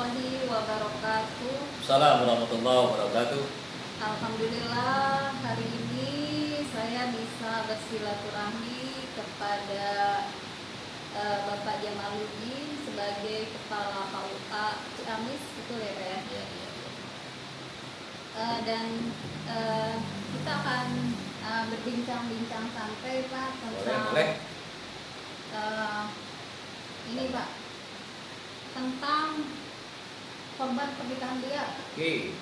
warahmatullahi wabarakatuh. Assalamualaikum warahmatullahi wabarakatuh. Alhamdulillah hari ini saya bisa bersilaturahmi kepada Bapak Jamaluddin sebagai Kepala KUA Ciamis, betul ya Pak ya? Ya. Dan kita akan berbincang-bincang santai Pak tentang Boleh. ini Pak, tentang korban pernikahan liar. Oke.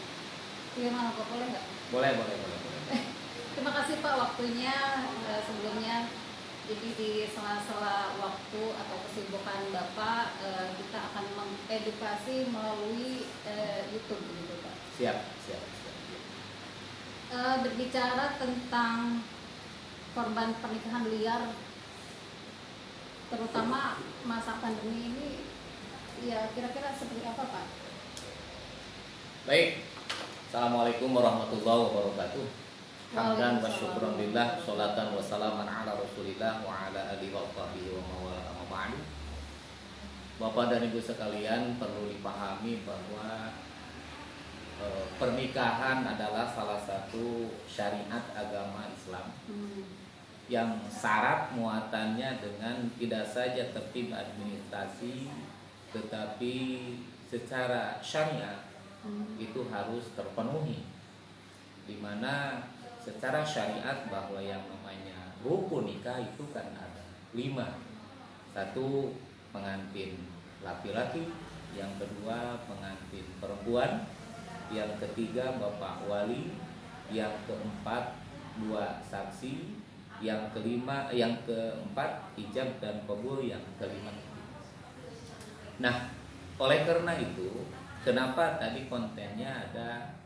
Gimana Pak, boleh nggak? Boleh. Terima kasih Pak waktunya sebelumnya. Jadi di sela-sela waktu atau kesibukan Bapak, kita akan mengedukasi melalui YouTube gitu Pak. Siap. Berbicara tentang korban pernikahan liar, terutama masa pandemi ini, ya kira-kira seperti apa Pak? Baik. Assalamualaikum warahmatullahi wabarakatuh. Hamdan wa syukran lillah, sholatan wa salaman ala rasulillah wa ala alihi wa sahbihi wa mawala amma ba'du. Bapak dan Ibu sekalian, perlu dipahami bahwa pernikahan adalah salah satu syariat agama Islam yang syarat muatannya dengan tidak saja tertib administrasi, tetapi secara syariat itu harus terpenuhi, di mana secara syariat bahwa yang namanya rukun nikah itu kan ada 5. 1, pengantin laki-laki, yang kedua pengantin perempuan, yang ketiga bapak wali, yang keempat 2 saksi, yang keempat ijab dan qabul, yang kelima. Nah, oleh karena itu, kenapa tadi kontennya ada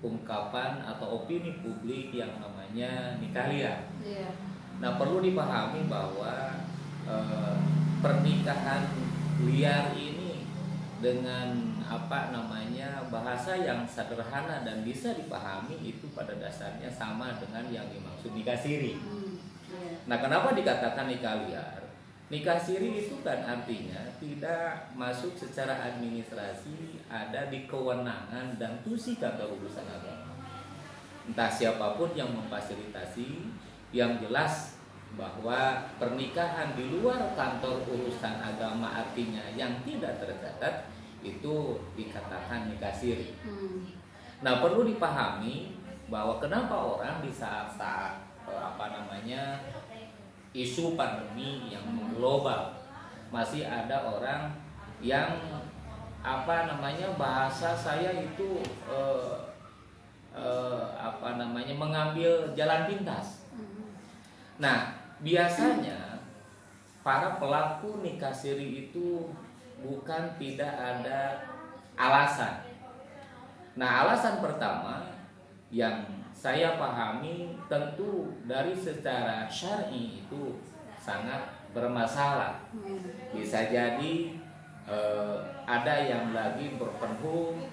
ungkapan atau opini publik yang namanya nikah liar? Iya. Nah, perlu dipahami bahwa pernikahan liar ini dengan bahasa yang sederhana dan bisa dipahami itu pada dasarnya sama dengan yang dimaksud nikah siri. Iya. Nah, kenapa dikatakan nikah liar? Nikah siri itu kan artinya tidak masuk secara administrasi, ada di kewenangan dan tusi kantor urusan agama. Entah siapapun yang memfasilitasi, yang jelas bahwa pernikahan di luar kantor urusan agama artinya yang tidak tercatat itu dikatakan nikah siri. Nah, perlu dipahami bahwa kenapa orang di saat-saat isu pandemi yang mengglobal masih ada orang yang bahasa saya itu mengambil jalan pintas. Nah, biasanya para pelaku nikah siri itu bukan tidak ada alasan. Nah, alasan pertama yang saya pahami tentu dari secara syar'i itu sangat bermasalah. Bisa jadi ada yang lagi berpenghulu,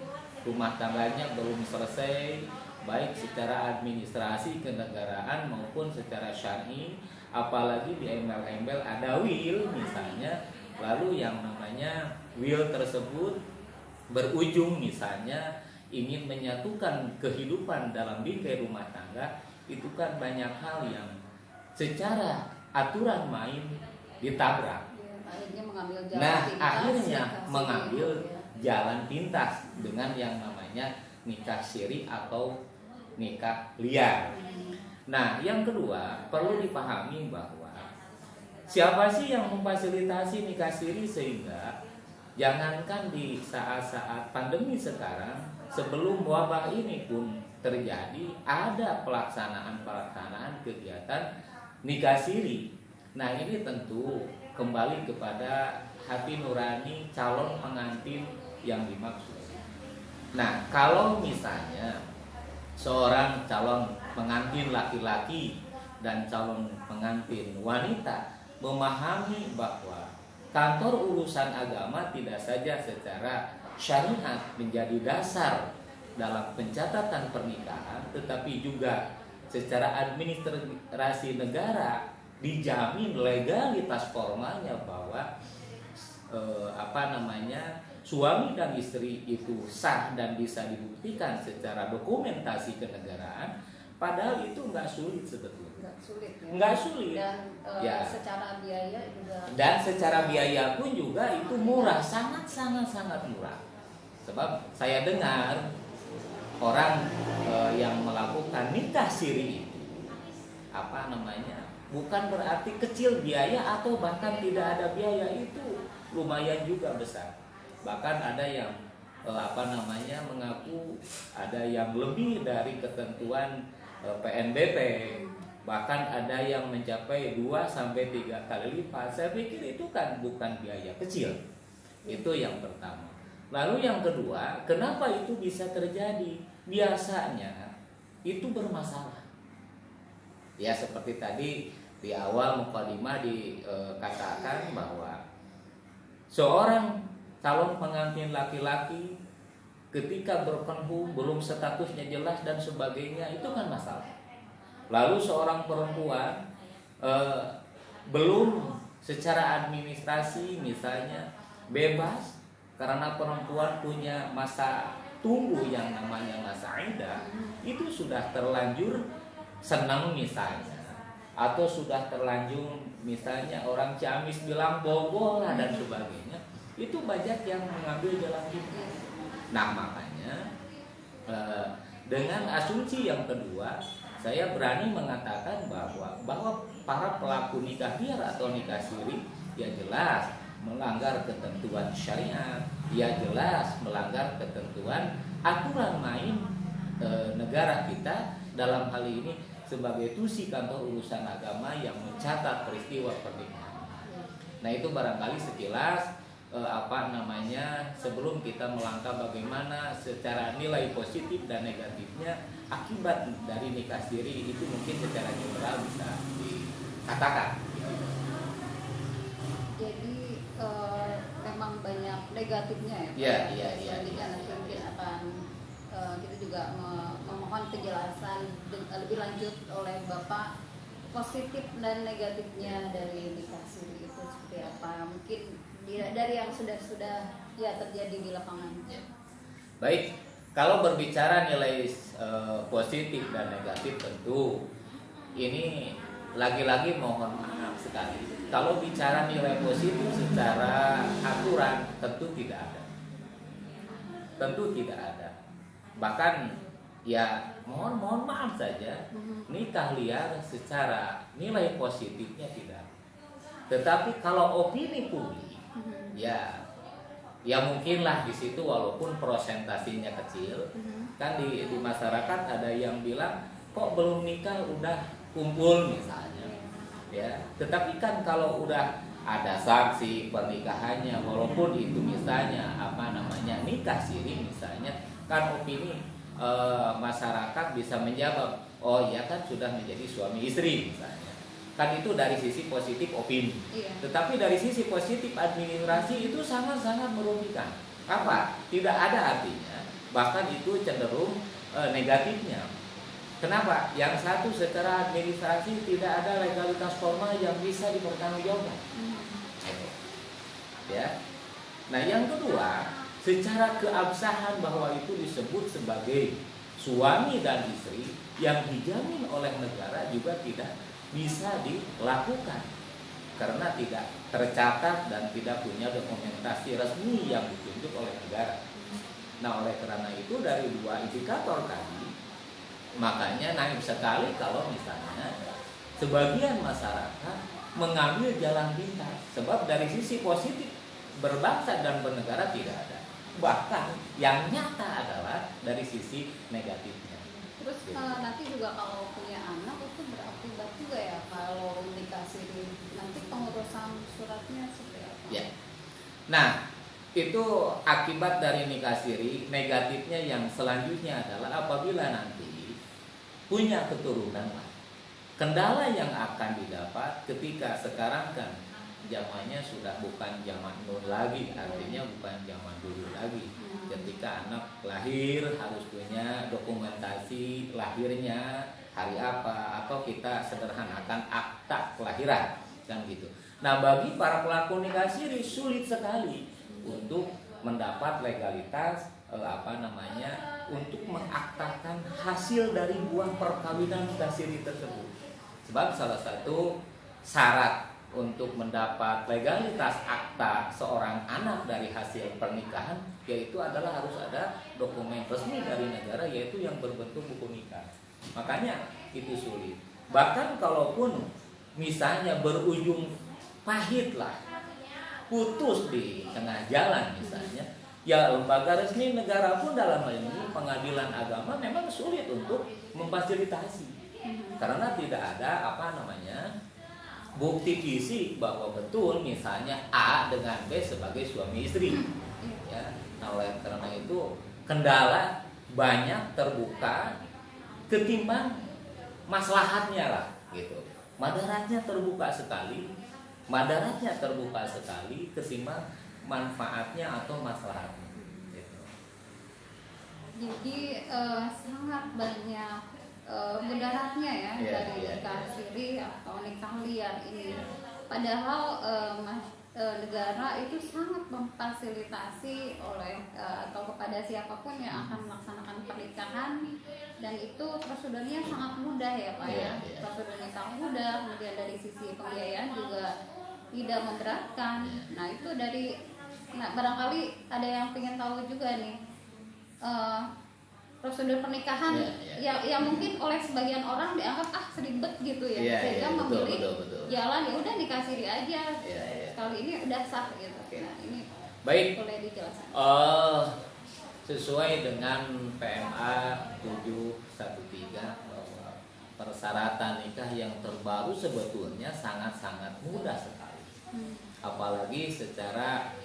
rumah tangganya belum selesai, baik secara administrasi kenegaraan maupun secara syar'i, apalagi di embel-embel ada will misalnya, lalu yang namanya will tersebut berujung misalnya ingin menyatukan kehidupan dalam bingkai rumah tangga, itu kan banyak hal yang secara aturan main ditabrak. Akhirnya mengambil jalan pintas dengan yang namanya nikah siri atau nikah liar. Nah, yang kedua perlu dipahami bahwa siapa sih yang memfasilitasi nikah siri, sehingga jangankan di saat-saat pandemi sekarang, sebelum wabah ini pun terjadi ada pelaksanaan kegiatan nikah siri. Nah, ini tentu kembali kepada hati nurani calon pengantin yang dimaksud. Nah, kalau misalnya seorang calon pengantin laki-laki dan calon pengantin wanita memahami bahwa kantor urusan agama tidak saja secara syariat menjadi dasar dalam pencatatan pernikahan, tetapi juga secara administrasi negara dijamin legalitas formalnya bahwa suami dan istri itu sah dan bisa dibuktikan secara dokumentasi kenegaraan, padahal itu nggak sulit sebetulnya. Nggak sulit ya. Nggak sulit. Dan Ya. secara biaya juga. Dan secara biaya pun juga itu murah, sangat murah. Sebab saya dengar orang yang melakukan nikah siri itu bukan berarti kecil biaya atau bahkan tidak ada biaya, itu lumayan juga besar. Bahkan ada yang mengaku ada yang lebih dari ketentuan PNBP, bahkan ada yang mencapai 2 sampai 3 kali lipat. Saya pikir itu kan bukan biaya kecil. Itu yang pertama. Lalu yang kedua, kenapa itu bisa terjadi? Biasanya itu bermasalah. Ya seperti tadi di awal mukadimah dikatakan bahwa seorang calon pengantin laki-laki ketika berpenghulu belum statusnya jelas dan sebagainya, itu kan masalah. Lalu seorang perempuan belum secara administrasi misalnya bebas, karena perempuan punya masa tunggu yang namanya masa iddah, itu sudah terlanjur senang misalnya, atau sudah terlanjur misalnya orang Ciamis bilang bobo lah dan sebagainya, itu banyak yang mengambil jalan pintas. Nah makanya dengan asumsi yang kedua, saya berani mengatakan bahwa para pelaku nikah liar atau nikah siri ya jelas melanggar ketentuan syariat, ya jelas melanggar ketentuan aturan main negara kita, dalam hal ini sebagai tusi kantor urusan agama yang mencatat peristiwa pernikahan. Nah itu barangkali sekilas sebelum kita melangkah bagaimana secara nilai positif dan negatifnya akibat dari nikah siri, itu mungkin secara general bisa dikatakan. Jadi memang banyak negatifnya ya. Selanjutnya nanti mungkin akan kita juga memohon penjelasan lebih lanjut oleh Bapak, positif dan negatifnya dari nikah siri itu seperti apa, mungkin dari yang sudah ya terjadi di lapangan. Baik, kalau berbicara nilai positif dan negatif, tentu ini lagi-lagi mohon maaf sekali. Kalau bicara nilai positif secara aturan tentu tidak ada. Bahkan ya mohon maaf saja, nikah liar secara nilai positifnya tidak. Tetapi kalau opini publik, ya mungkinlah di situ walaupun prosentasinya kecil, kan di masyarakat ada yang bilang kok belum nikah udah kumpul misalnya, ya. Tetapi kan kalau udah ada saksi pernikahannya, walaupun itu misalnya nikah siri misalnya, kan opini masyarakat bisa menjawab, oh ya kan sudah menjadi suami istri misalnya. Kan itu dari sisi positif opini. Iya. Tetapi dari sisi positif administrasi itu sangat merugikan. Apa? Tidak ada artinya. Bahkan itu cenderung negatifnya. Kenapa? Yang satu secara administrasi tidak ada legalitas formal yang bisa dipertanggungjawabkan. Ya. Nah, yang kedua, secara keabsahan bahwa itu disebut sebagai suami dan istri yang dijamin oleh negara juga tidak bisa dilakukan karena tidak tercatat dan tidak punya dokumentasi resmi yang ditunjuk oleh negara. Nah, oleh karena itu dari dua indikator tadi, makanya naif sekali kalau misalnya sebagian masyarakat mengambil jalan pintas, sebab dari sisi positif berbangsa dan bernegara tidak ada. Bahkan yang nyata adalah dari sisi negatifnya. Terus nanti juga kalau punya anak itu berakibat juga ya kalau nikah siri, nanti pengurusan suratnya seperti apa? Ya. Nah, itu akibat dari nikah siri. Negatifnya yang selanjutnya adalah apabila nanti punya keturunan. Kendala yang akan didapat ketika sekarang kan zamannya sudah bukan zaman Nun lagi, artinya bukan zaman dulu lagi. Ketika anak lahir harus punya dokumentasi lahirnya hari apa, atau kita sederhanakan akta kelahiran kan gitu. Nah, bagi para pelaku nikah siri sulit sekali untuk mendapat legalitas untuk mengaktakan hasil dari buah perkawinan nikah siri tersebut. Sebab salah satu syarat untuk mendapat legalitas akta seorang anak dari hasil pernikahan yaitu adalah harus ada dokumen resmi dari negara, yaitu yang berbentuk buku nikah. Makanya itu sulit. Bahkan kalaupun misalnya berujung pahit lah, putus di tengah jalan misalnya, ya lembaga resmi negara pun dalam hal ini pengadilan agama memang sulit untuk memfasilitasi karena tidak ada bukti fisik bahwa betul misalnya A dengan B sebagai suami istri. Ya, nah oleh karena itu kendala banyak terbuka ketimbang maslahatnya lah gitu. Madaratnya terbuka sekali ketimbang manfaatnya atau maslahatnya. Gitu. Jadi sangat banyak mudaratnya ya dari nikah siri atau nikah liar ini. Padahal negara itu sangat memfasilitasi oleh atau kepada siapapun yang akan melaksanakan pernikahan, dan itu prosedurnya sangat mudah ya Pak ya. Prosedurnya sangat mudah, kemudian dari sisi pembiayaan juga tidak memberatkan. Nah itu barangkali ada yang ingin tahu juga nih prosedur pernikahan yang mungkin oleh sebagian orang dianggap seribet gitu ya, sehingga memilih jalan ya udah nikah siri aja, kali ini udah sah gitu. Nah ini baik, boleh dijelaskan. Sesuai dengan PMA 713 bahwa persyaratan nikah yang terbaru sebetulnya sangat-sangat mudah sekali, apalagi secara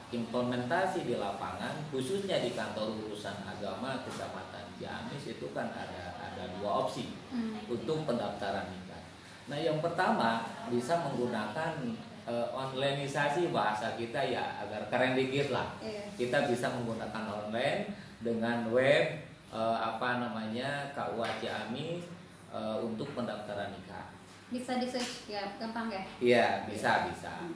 implementasi di lapangan, khususnya di kantor urusan agama Kecamatan Ciamis itu kan ada dua opsi untuk pendaftaran nikah. Nah yang pertama bisa menggunakan onlineisasi bahasa kita ya agar keren dikit lah. Kita bisa menggunakan online dengan web KUA Ciamis untuk pendaftaran nikah. Bisa di search ya, gampang ya? Iya bisa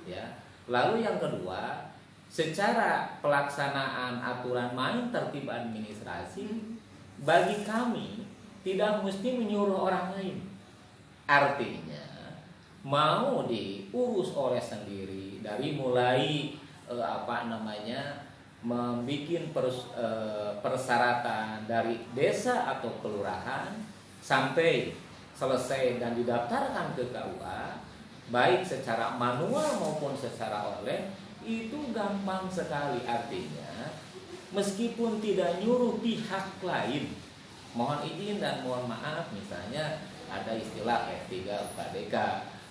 ya. Lalu yang kedua, secara pelaksanaan aturan main tertib administrasi bagi kami tidak mesti menyuruh orang lain. Artinya mau diurus oleh sendiri dari mulai membuat persyaratan dari desa atau kelurahan sampai selesai dan didaftarkan ke KUA, baik secara manual maupun secara online, itu gampang sekali. Artinya meskipun tidak nyuruh pihak lain, mohon izin dan mohon maaf misalnya ada istilah F3 UKDK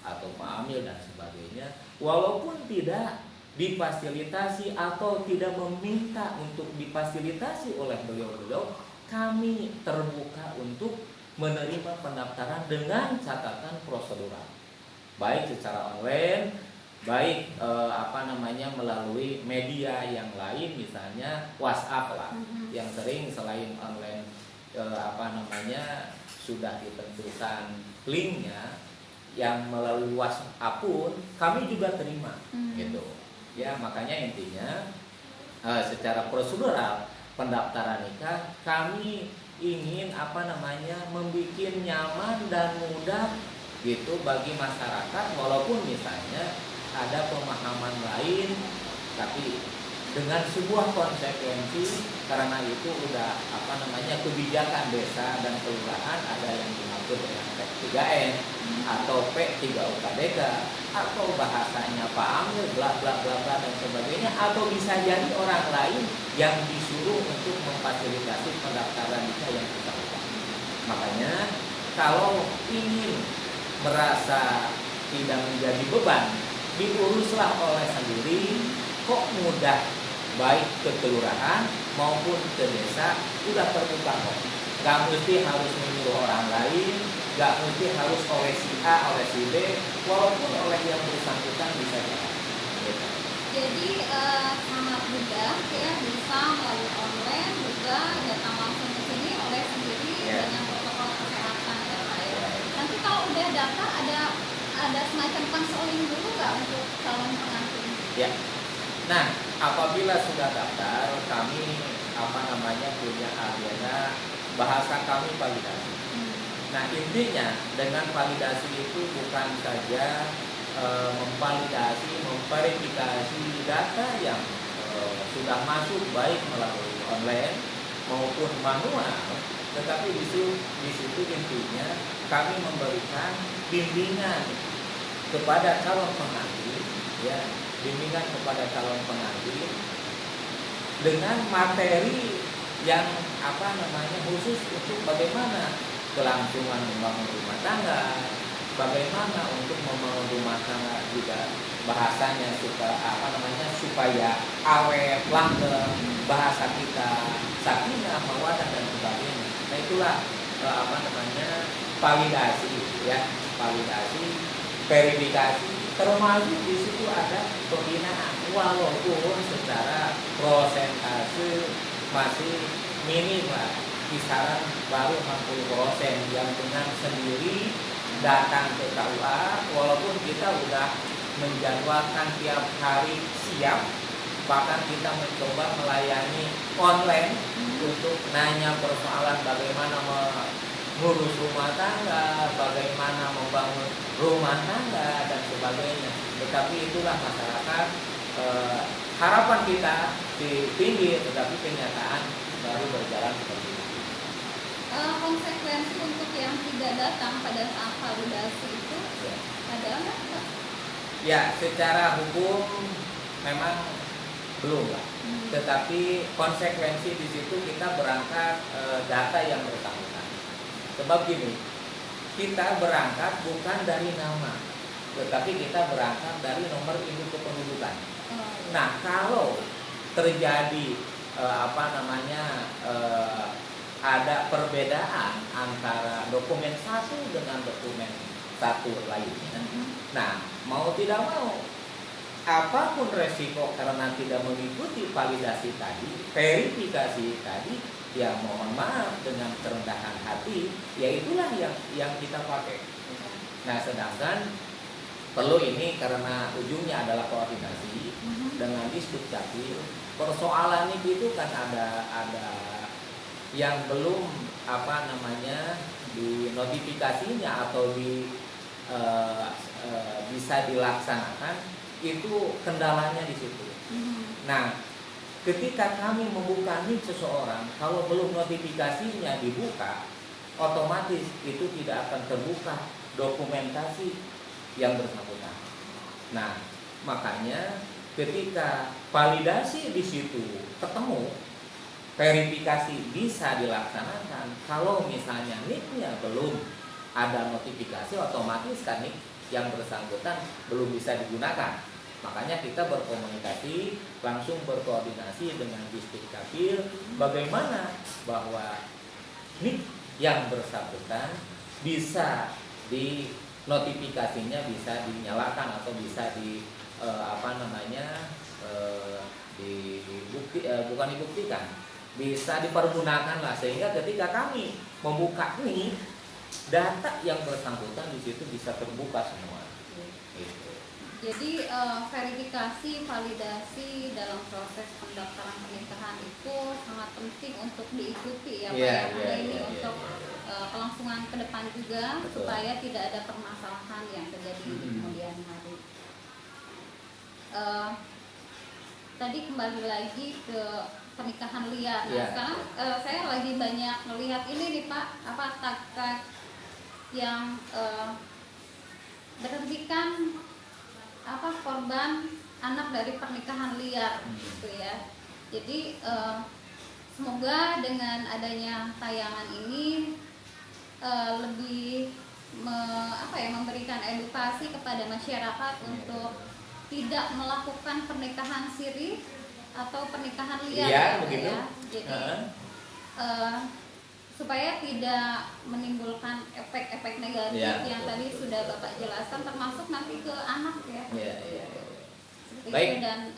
atau PAMIL dan sebagainya, walaupun tidak difasilitasi atau tidak meminta untuk difasilitasi oleh beliau-beliau, kami terbuka untuk menerima pendaftaran dengan catatan prosedural, baik secara online, baik melalui media yang lain, misalnya WhatsApp lah, yang sering selain online sudah ditentukan linknya, yang melalui WhatsApp pun kami juga terima, gitu ya. Makanya intinya secara prosedural pendaftaran nikah kami ingin membuat nyaman dan mudah gitu bagi masyarakat, walaupun misalnya ada pemahaman lain, tapi dengan sebuah konsekuensi. Karena itu udah kebijakan desa dan kelurahan, ada yang dimaksud dengan P3N atau P3 UKDK atau bahasanya PAMIL bla bla bla bla dan sebagainya, atau bisa jadi orang lain yang disuruh untuk memfasilitasi pendaftaran nikah yang bersangkutan. Makanya kalau ingin merasa tidak menjadi beban, diuruslah oleh sendiri, kok mudah, baik ke kelurahan maupun ke desa udah terbuka kok. Gak mesti harus menyuruh orang lain, gak mesti harus oleh si A, oleh si B, walaupun oleh yang bersangkutan bisa jalan. Jadi sangat mudah ya, bisa melalui online, juga datang langsung ke sini oleh sendiri dengan protokol kesehatan ya Pak ya. Nanti kalau udah daftar ada semacam konseling dulu nggak untuk calon pengantin? Ya, Nah, apabila sudah daftar, kami punya agenda bahasa kami validasi. Nah, intinya dengan validasi itu bukan saja memverifikasi data yang sudah masuk baik melalui online maupun manual, tetapi di situ intinya kami memberikan bimbingan kepada calon pengantin, ya, bimbingan kepada calon pengantin dengan materi yang khusus untuk bagaimana kelangsungan membangun rumah tangga, bagaimana untuk membangun rumah tangga juga bahasanya supaya awet, langgeng, bahasa kita sakinah, mawaddah dan sebagainya. Nah, itulah validasi, ya, validasi, verifikasi, termasuk di situ ada pembinaan walaupun secara prosentase masih minim lah, kisaran baru 60% yang dengan sendiri datang ke KUA, walaupun kita udah menjadwalkan tiap hari siap, bahkan kita mencoba melayani online untuk nanya persoalan bagaimana mengurus rumah tangga, bagaimana membangun rumah tangga dan sebagainya. Tetapi itulah masyarakat, harapan kita tinggi, tetapi kenyataan baru berjalan seperti itu. Konsekuensi untuk yang tidak datang pada saat validasi itu Ya. ada nggak, Pak? Ya, secara hukum memang belum lah. Tetapi konsekuensi di situ kita berangkat data yang bersangkutan. Sebab gini, kita berangkat bukan dari nama, tetapi kita berangkat dari nomor induk kependudukan. Nah, kalau terjadi ada perbedaan antara dokumen satu dengan dokumen satu lainnya, nah mau tidak mau, apapun resiko karena tidak mengikuti validasi tadi, verifikasi tadi, ya mohon maaf dengan kerendahan hati, ya itulah yang kita pakai. Nah, sedangkan perlu ini karena ujungnya adalah koordinasi dengan Disdukcapil. Persoalan itu kan ada yang belum di notifikasinya atau bisa dilaksanakan, itu kendalanya di situ. Nah, ketika kami membuka NIK seseorang, kalau belum notifikasinya dibuka, otomatis itu tidak akan terbuka dokumentasi yang bersangkutan. Nah, makanya ketika validasi di situ ketemu, verifikasi bisa dilaksanakan. Kalau misalnya NIK-nya belum ada notifikasi, otomatis kan NIK yang bersangkutan belum bisa digunakan. Makanya kita berkomunikasi, langsung berkoordinasi dengan Disdukcapil bagaimana bahwa NIK yang bersangkutan bisa di notifikasinya bisa dinyalakan atau bisa bukan dibuktikan, bisa dipergunakan lah, sehingga ketika kami membuka ini, data yang bersangkutan di situ bisa terbuka semua. Gitu. Jadi verifikasi, validasi dalam proses pendaftaran pernikahan itu sangat penting untuk diikuti ya Pak, untuk kelangsungan ke depan juga. Betul. Supaya tidak ada permasalahan yang terjadi di kemudian hari. Tadi kembali lagi ke pernikahan liar. Nah, sekarang saya lagi banyak melihat ini nih Pak, tag yang berhentikan korban anak dari pernikahan liar gitu ya. Jadi semoga dengan adanya tayangan ini lebih memberikan edukasi kepada masyarakat untuk tidak melakukan pernikahan siri atau pernikahan liar begitu. Ya. Jadi supaya tidak menimbulkan efek-efek negatif yang tadi sudah Bapak jelaskan, termasuk nanti ke anak ya. Baik. Dan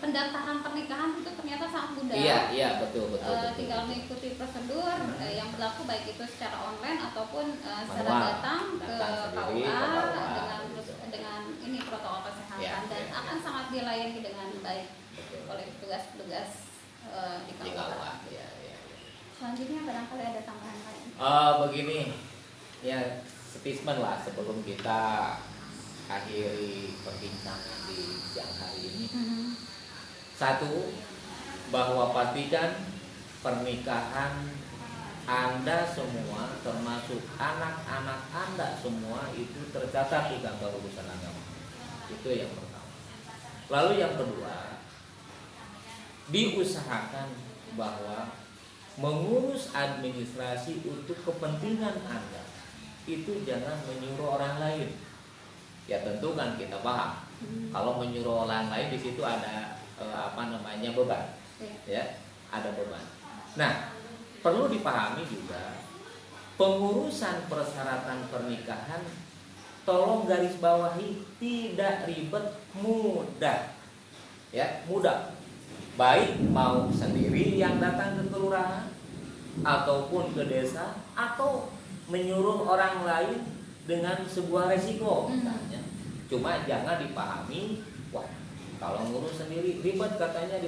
pendaftaran pernikahan itu ternyata sangat mudah. Betul. Tinggal mengikuti prosedur yang berlaku, baik itu secara online ataupun secara datang ke KUA dengan ini protokol kesehatan Ya, dan ya, akan sangat dilayani dengan baik Betul. oleh petugas-petugas di Di KUA. KUA, ya, ya. Selanjutnya barangkali ada tambahan lain. Begini, ya statement lah sebelum kita akhiri perbincangan di siang hari ini. Satu, bahwa pastikan pernikahan Anda semua, termasuk anak-anak Anda semua itu tercatat di kantor urusan agama. Itu yang pertama. Lalu yang kedua, diusahakan bahwa mengurus administrasi untuk kepentingan Anda itu jangan menyuruh orang lain. Ya tentu kan kita paham. Kalau menyuruh orang lain di situ ada beban. Ya, ada beban. Nah, perlu dipahami juga pengurusan persyaratan pernikahan, tolong garis bawahi, tidak ribet, mudah. Ya, mudah. Baik mau sendiri yang datang ke kelurahan ataupun ke desa atau menyuruh orang lain dengan sebuah resiko misalnya. Cuma jangan dipahami, wah kalau ngurus sendiri ribet katanya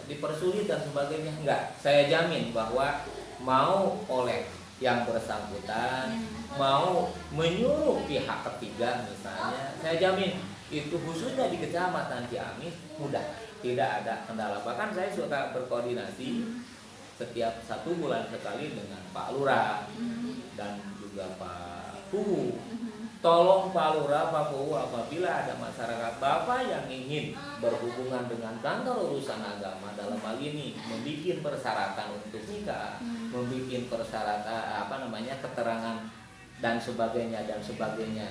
dipersulit dan sebagainya. Enggak, saya jamin bahwa mau oleh yang bersangkutan, mau menyuruh pihak ketiga misalnya, saya jamin itu khususnya di Kecamatan Ciamis mudah, tidak ada kendala. Bahkan saya suka berkoordinasi setiap 1 bulan sekali dengan Pak Lurah dan juga Pak Puhu. Tolong Pak Lurah, Pak Puhu, apabila ada masyarakat Bapak yang ingin berhubungan dengan kantor urusan agama dalam hal ini membuat persyaratan untuk nikah, membuat persyaratan keterangan dan sebagainya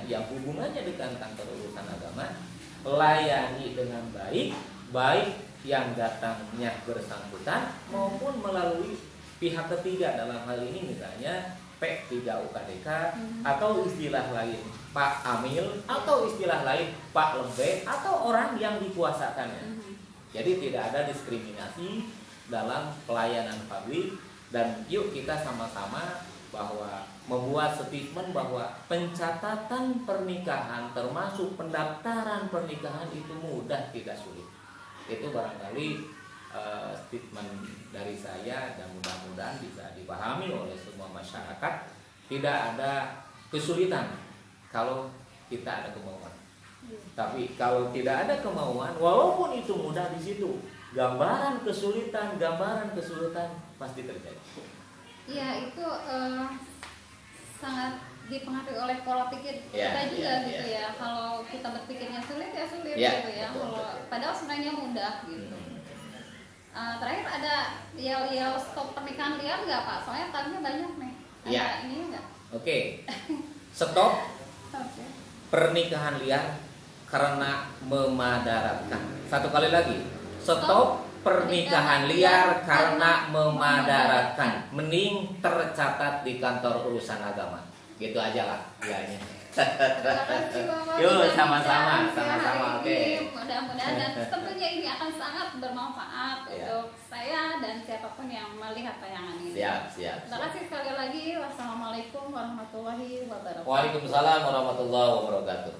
yang hubungannya dengan kantor urusan agama, layani dengan baik, baik yang datangnya bersangkutan maupun melalui pihak ketiga, dalam hal ini misalnya P3 UKDK atau istilah lain Pak Amil atau istilah lain Pak Lembe atau orang yang dikuasakannya. Jadi tidak ada diskriminasi dalam pelayanan publik, dan yuk kita sama-sama bahwa membuat statement bahwa pencatatan pernikahan termasuk pendaftaran pernikahan itu mudah, tidak sulit. Itu barangkali statement dari saya dan mudah-mudahan bisa dipahami oleh semua masyarakat. Tidak ada kesulitan kalau kita ada kemauan. Tapi kalau tidak ada kemauan, walaupun itu mudah, di situ gambaran kesulitan pasti terjadi. Iya, itu sangat dipengaruhi oleh pola pikir Ya, kita juga ya, gitu ya. ya. Kalau kita berpikirnya sulit ya sulit Ya, gitu ya. betul, Kalau betul. padahal sebenarnya mudah gitu. Terakhir ada yel stop pernikahan liar nggak Pak? Soalnya tadinya banyak nih. Ada Ya. ini nggak? Oke. Stop Oke. pernikahan liar karena memadaratkan. Satu kali lagi. Stop pernikahan liar karena memadaratkan. Mending tercatat di kantor urusan agama. Gitu aja lah dianya. Terima kasih Bapak. Yuk, sudah sama-sama, bicara sama-sama, hari oke. ini. Mudah-mudahan dan tentunya ini akan sangat bermanfaat Ya. untuk saya dan siapapun yang melihat tayangan ini. Siap. Terima kasih sekali lagi. Wassalamualaikum warahmatullahi wabarakatuh. Waalaikumsalam warahmatullahi wabarakatuh.